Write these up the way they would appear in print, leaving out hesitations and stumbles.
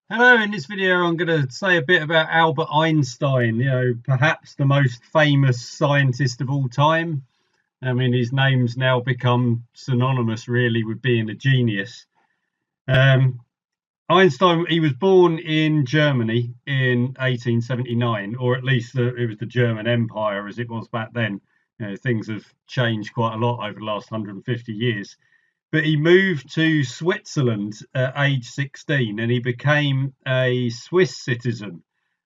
Hello, in this video I'm going to say a bit about Albert Einstein, perhaps the most famous scientist of all time. I mean, his name's now become synonymous really with being a genius. Um, Einstein, he was born in Germany in 1879, or at least it was the German Empire as it was back then. Things have changed quite a lot over the last 150 years. But he moved to Switzerland at age 16 and he became a Swiss citizen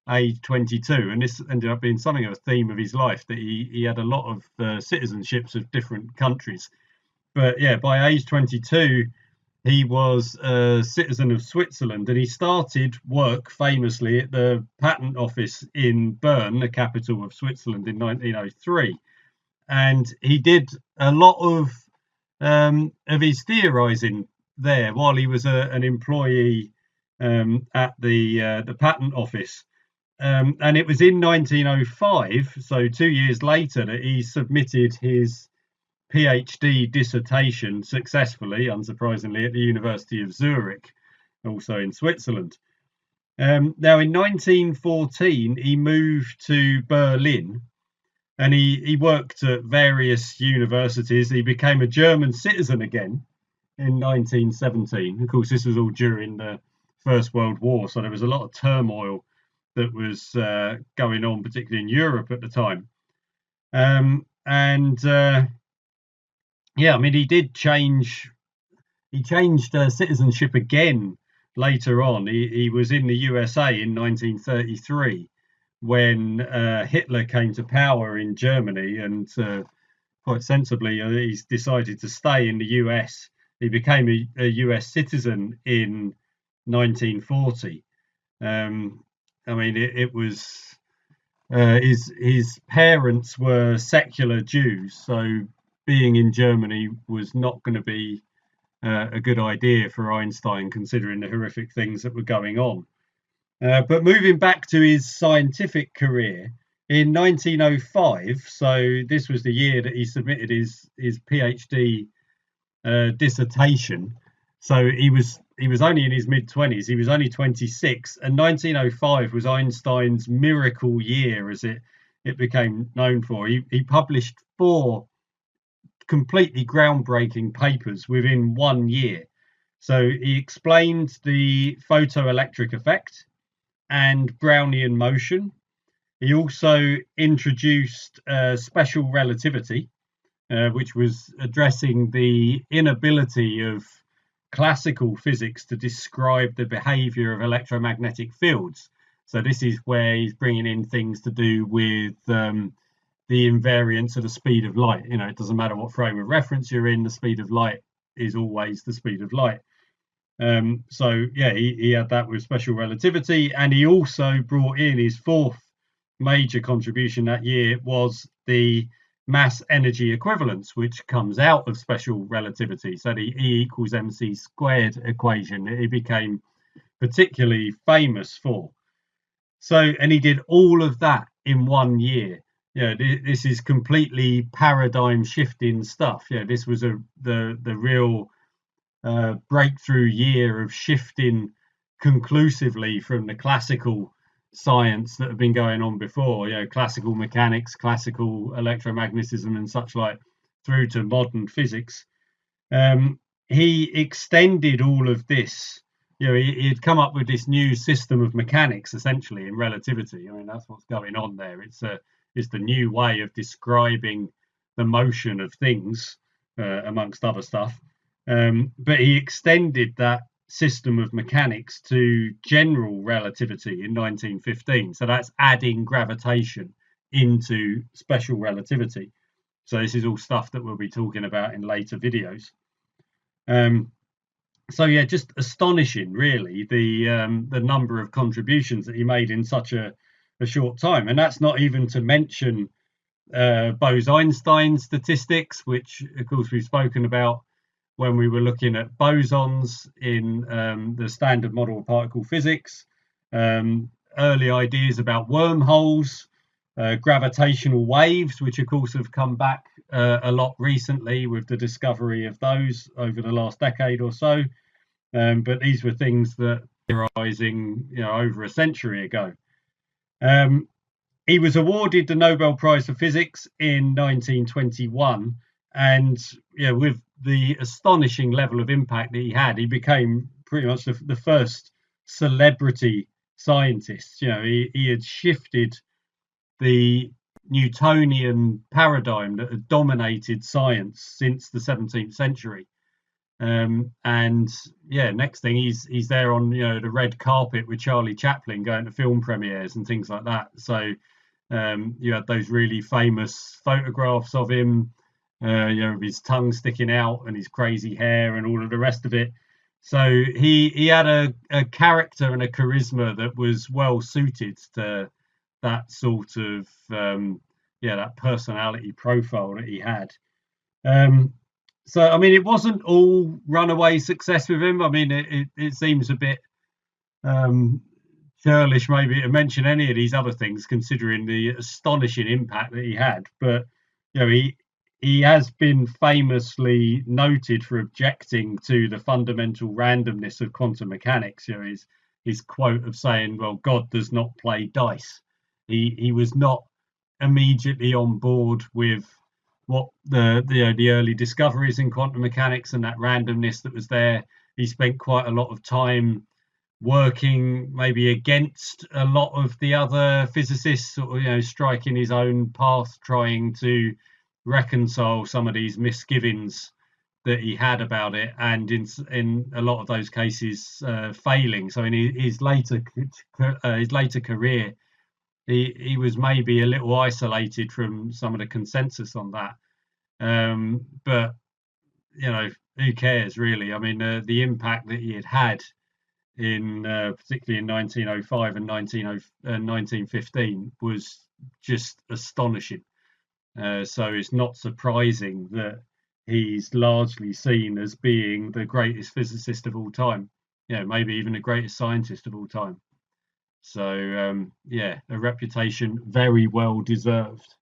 age 22. And this ended up being something of a theme of his life, that he had a lot of citizenships of different countries. But yeah, by age 22, he was a citizen of Switzerland and he started work famously at the patent office in Bern, the capital of Switzerland, in 1903. And he did a lot of his theorising there while he was an employee at the patent office. And it was in 1905, so 2 years later, that he submitted his PhD dissertation successfully, unsurprisingly, at the University of Zurich, also in Switzerland. Now, in 1914, he moved to Berlin and he worked at various universities. He became a German citizen again in 1917. Of course, this was all during the First World War, so there was a lot of turmoil that was going on, particularly in Europe at the time. And yeah, I mean, he did change. He changed citizenship again later on. He was in the USA in 1933 when Hitler came to power in Germany, and quite sensibly, he's decided to stay in the US. He became a US citizen in 1940. I mean, it was his parents were secular Jews, so being in Germany was not going to be a good idea for Einstein, considering the horrific things that were going on. But moving back to his scientific career, in 1905, so this was the year that he submitted his PhD dissertation. So he was only in his mid-20s. He was only 26, and 1905 was Einstein's miracle year, as it became known for. He published four completely groundbreaking papers within 1 year. So he explained the photoelectric effect and Brownian motion. He also introduced special relativity, which was addressing the inability of classical physics to describe the behavior of electromagnetic fields. So this is where he's bringing in things to do with the invariance of the speed of light. It doesn't matter what frame of reference you're in, the speed of light is always the speed of light. So yeah, he had that with special relativity, and he also brought in his fourth major contribution that year was the mass energy equivalence, which comes out of special relativity. So the E equals mc squared equation he became particularly famous for. So, and he did all of that in 1 year. This is completely paradigm shifting stuff. This was the real breakthrough year of shifting conclusively from the classical science that had been going on before, classical mechanics, classical electromagnetism, and such like, through to modern physics. He extended all of this. He had come up with this new system of mechanics, essentially, in relativity. I mean, that's what's going on there. It's the new way of describing the motion of things, amongst other stuff. But he extended that system of mechanics to general relativity in 1915. So that's adding gravitation into special relativity. So this is all stuff that we'll be talking about in later videos. So yeah, just astonishing, really, the number of contributions that he made in such a short time. And that's not even to mention Bose-Einstein statistics, which of course we've spoken about when we were looking at bosons in the standard model of particle physics, early ideas about wormholes, gravitational waves, which of course have come back a lot recently with the discovery of those over the last decade or so. But these were things that theorizing, over a century ago. Um, he was awarded the Nobel Prize for Physics in 1921, and with the astonishing level of impact that he had, he became pretty much the first celebrity scientist. He had shifted the Newtonian paradigm that had dominated science since the 17th century. And next thing he's there on the red carpet with Charlie Chaplin going to film premieres and things like that. So you had those really famous photographs of him, with his tongue sticking out and his crazy hair and all of the rest of it. So he had a character and a charisma that was well suited to that sort of that personality profile that he had. So I mean, it wasn't all runaway success with him. I mean, it seems a bit churlish maybe to mention any of these other things, considering the astonishing impact that he had. But he has been famously noted for objecting to the fundamental randomness of quantum mechanics. His quote of saying, "Well, God does not play dice." He was not immediately on board with what the early discoveries in quantum mechanics and that randomness that was there. He spent quite a lot of time working maybe against a lot of the other physicists, or striking his own path, trying to reconcile some of these misgivings that he had about it, and in a lot of those cases failing. So in his later career, he was maybe a little isolated from some of the consensus on that. But who cares really? I mean, the impact that he had in particularly in 1905 and 1915 was just astonishing. So it's not surprising that he's largely seen as being the greatest physicist of all time. Maybe even the greatest scientist of all time. So a reputation very well deserved.